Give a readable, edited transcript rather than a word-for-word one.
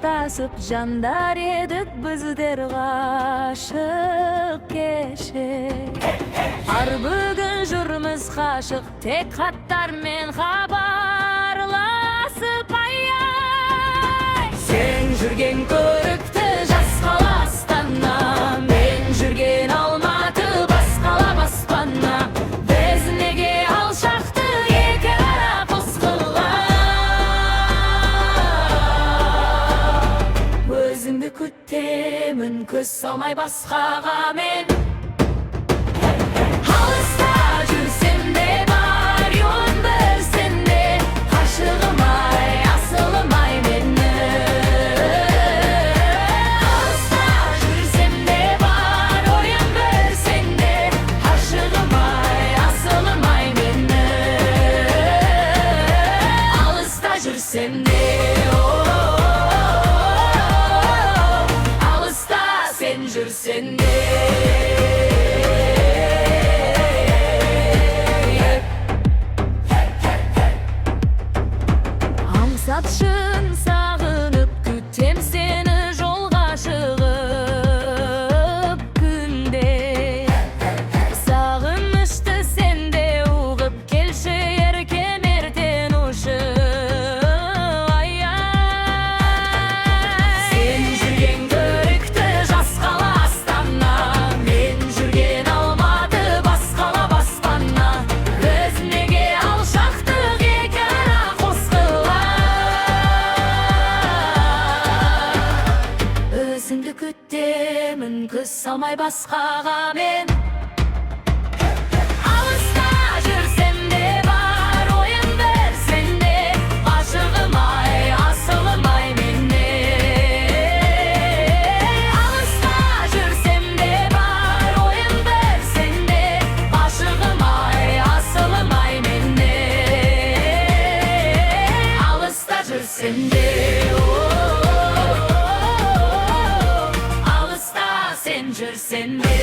Dostasıp jandar edik bizler gaşık keşe. Har bugün jürmiz haşık tek hattar men habarlasıp ayay. Sen jürgen körükti jasqalastanna, men jürgen Almatı basqala baspanna. Biz nege alşaқты екі ара қосқылар. Өзімді күтемін көз салмай басқаға мен. Алыста жүрсем де бар yon білсін де, ғашығым ай асылым ай мені. Алыста жүрсем де бар ойын білсін де, ғашығым ай асылым ай мені. Алыста жүрсем де алыста сен жүрсен де. Аңсатшын сағынып күтем сені жолға шығып күнде. Сағынышты сенде ұғып келші еркем ертең ұшып ай-ай. Сен жүрген көрікті жасқала астана, мен жүрген Алматы басқала баспана. Біз неге алшақтық екі ара қосқылар. Өзіңді күтемін көз салмай басқаға мен. Алыста жүрсем де бар ойын білсін де, ғашығым ай асылым ай мені. Алыста жүрсем де бар ойын білсін де, ғашығым ай асылым ай мені. Алыста жүрсем де алыста сен жүрсен де.